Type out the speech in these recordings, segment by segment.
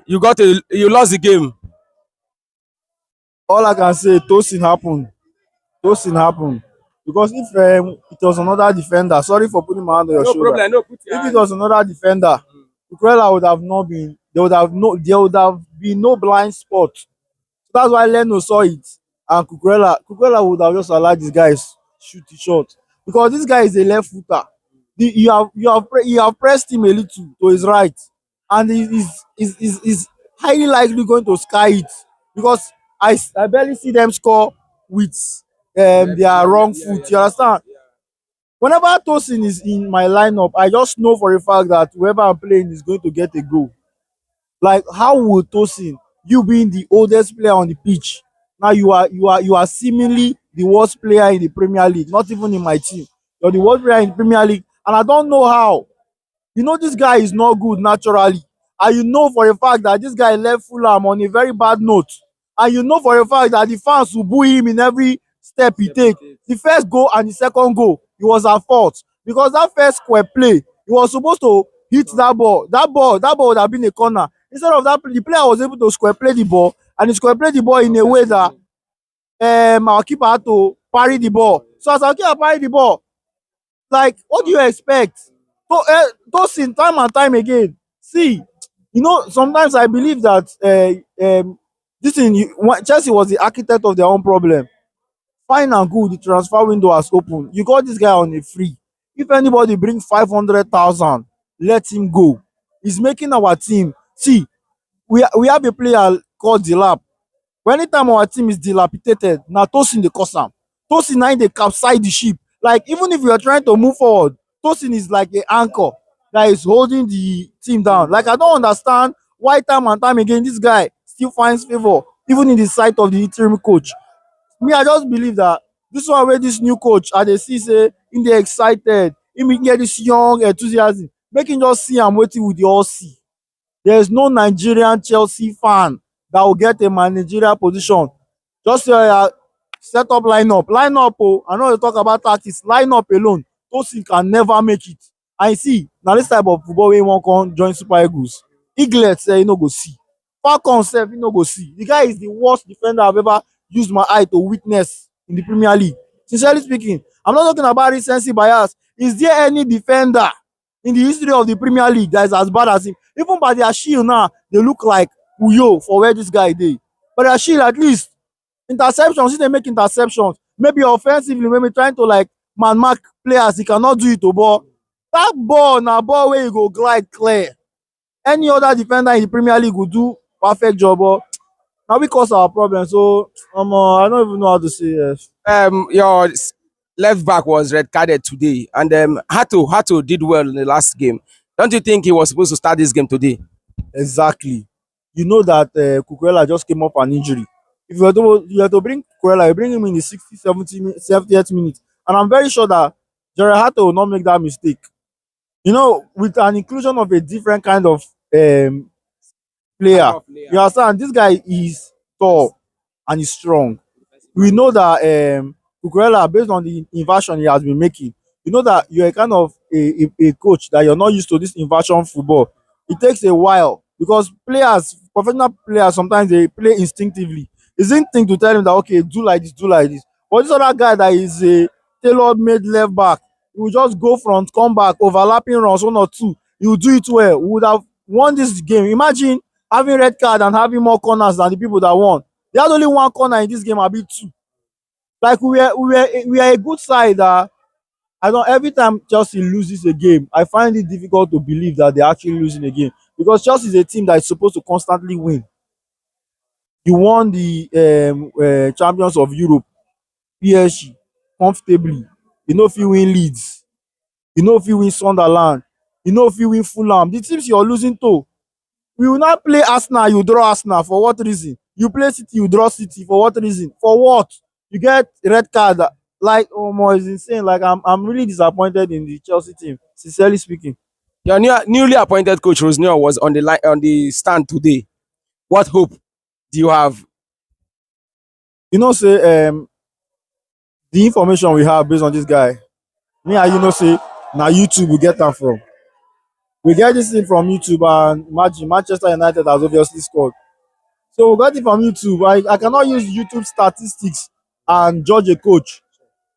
you lost the game. All I can say, Tosin happened. Tosin happened. Because if it was another defender, sorry for putting my hand on your No shoulder. problem. No, put your If it hand. was another defender, Cucurella would have not been. There would have been no blind spot. So that's why Leno saw it, and Cucurella would have just allowed these guys shoot the shot because this guy is a left footer. You have pressed him a little to his right, and is highly likely going to sky it because I barely see them score with their wrong foot. You understand? Whenever Tosin is in my lineup, I just know for a fact that whoever I'm playing is going to get a goal. Like how would Tosin, you being the oldest player on the pitch, now you are seemingly the worst player in the Premier League, not even in my team. You're the worst player in the Premier League, and I don't know how. You know this guy is not good naturally, and you know for a fact that this guy left Fulham on a very bad note, and you know for a fact that the fans will boo him in every step he take. The first goal and the second goal, it was at fault because that first square play, he was supposed to hit that ball would have been a corner. Instead of that, the player was able to square play the ball, and he square play the ball in a way that our keeper had to parry the ball. So as our keeper parry the ball, like, what do you expect? Tosin, time and time again. See, you know, sometimes I believe that this thing, Chelsea was the architect of their own problem. Fine and good, the transfer window has opened. You got this guy on a free. If anybody bring 500,000, let him go. He's making our team. See, we have a player called Dilap. Anytime our team is dilapidated, na Tosin dey cause am. Tosin na im dey capsize the ship. Like even if we are trying to move forward, Tosin is like a anchor that is holding the team down. Like I don't understand why time and time again this guy still finds favour even in the sight of the interim coach. Me, I just believe that this one wey this new coach I dey see say him dey excited, him get this young enthusiasm, make him just see am wetin we dey all see. There is no Nigerian Chelsea fan that will get a managerial position. Just set up lineup. Lineup, oh, I know you talk about tactics. Lineup alone, Tosin can never make it. And you see, now this type of football wey wan come join Super Eagles, Eaglet say no go see. Falcon sef no go see. The guy is the worst defender I've ever used my eye to witness in the Premier League. Sincerely speaking, I'm not talking about recency bias. Is there any defender in the history of the Premier League that is as bad as him? Even by their shield now, they look like Uyo for where this guy dey. But their shield at least interceptions, if they make interceptions, maybe offensively, maybe trying to like man mark players, he cannot do it to ball. That ball na ball wey you go glide clear. Any other defender in the Premier League go do perfect job, but na we cause our problem. So I don't even know how to say yes. Your left back was red carded today, and Hato did well in the last game. Don't you think he was supposed to start this game today? Exactly. You know that Cucurella just came off an injury. If you were to bring Cucurella, you bring him in the 60, 70, 70th minute. And I'm very sure that Gerard Hato will not make that mistake. You know, with an inclusion of a different kind of player, you understand, this guy is tall and he's strong. We know that Cucurella, based on the inversion he has been making, you know that you're a kind of a coach that you're not used to this inversion football. It takes a while because professional players, sometimes they play instinctively. It's instinct to tell him that okay, do like this, do like this. But this other guy that is a tailored made left back, he will just go front, come back, overlapping runs, one or two. He will do it well. We would have won this game. Imagine having red card and having more corners than the people that won. They had only one corner in this game, I beat two. Like we are a good side. I don't every time Chelsea loses a game, I find it difficult to believe that they're actually losing a game because Chelsea is a team that is supposed to constantly win. You won the champions of Europe, PSG, comfortably. You know if you win Leeds, you know if you win Sunderland, you know if you win Fulham. The teams you're losing to, we will not play Arsenal, you draw Arsenal. For what reason? You play City, you draw City. For what reason? For what? You get red card. Like, oh my, it's insane. Like, I'm really disappointed in the Chelsea team, sincerely speaking. Your newly appointed coach Rosnio was on the line on the stand today. What hope do you have? You know, say, the information we have based on this guy, me and you know, say, now YouTube will get them from. We get this thing from YouTube, and imagine Manchester United has obviously scored. So we got it from YouTube. I cannot use YouTube statistics and judge a coach.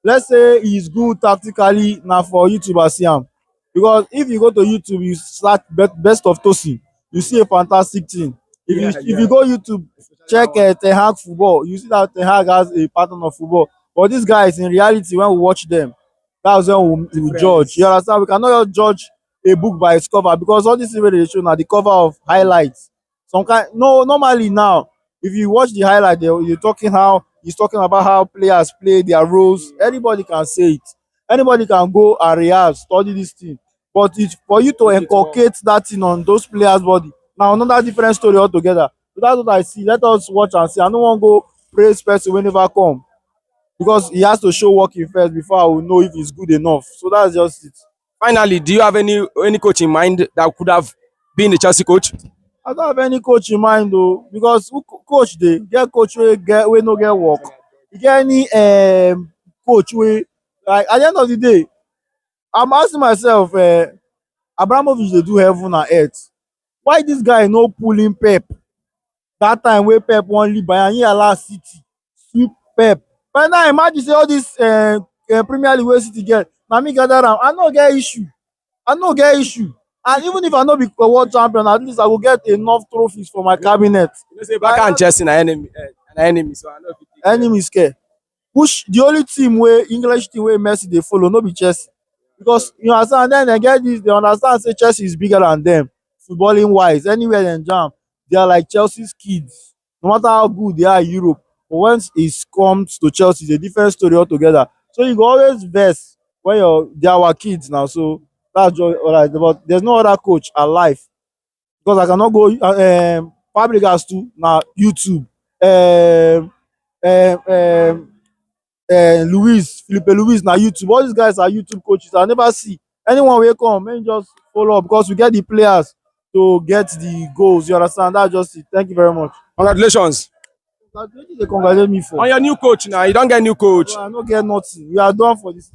Let's say he's good tactically now for YouTube as am, because if you go to YouTube you search best of Tosin, you see a fantastic thing. If you go YouTube check Ten Hag football, you see that Ten Hag has a pattern of football, but these guys in reality when we watch them, that's when we judge. You understand? We cannot just judge a book by its cover, because all this thing wey dey show na the cover of highlights. Some kind no normally now, if you watch the highlight, you're talking how he's talking about how players play their roles. Anybody can say it. Anybody can go and rehearse, study this thing. But it's for you to inculcate that thing on those players' body. Now another different story altogether. So that's what I see. Let us watch and see. I no wan go praise person wey never come, because he has to show working first before I will know if he's good enough. So that's just it. Finally, do you have any coach in mind that could have been the Chelsea coach? I don't have any coach in mind though, because who coach dey get coach wey no get work. You get any coach wey, like at the end of the day, I'm asking myself, Abramovich dey do heaven and earth. Why this guy no pull in Pep that time wey Pep wan leave Bayern, he allow City sweep Pep. But now imagine say all this Premier League wey City get, na me gather am. I no get issue. I no get issue. And even if I no be world champion, at least I go get enough trophies for my cabinet. You know say Barca and Chelsea na enemy, so I know if you take them. Enemies care. Which the only team wey English team wey Messi dey follow no be Chelsea, because you understand, then dem get this, they understand say Chelsea is bigger than them footballing wise. Anywhere dem jam, they are like Chelsea's kids, no matter how good they are in Europe. But once it comes to Chelsea, it's a different story altogether. So you go always vex when they are our kids now. So that's just all right. But there's no other coach alive, because I cannot go Fabregas too na YouTube. Um, um, Felipe Luis na YouTube. All these guys are YouTube coaches. I never see anyone wey come make just follow up, because we get the players to get the goals. You understand? That's just it. Thank you very much. Congratulations Wetin dey congratulate me for? on your new coach now. You don't get new coach. I no get nothing. We are done for this.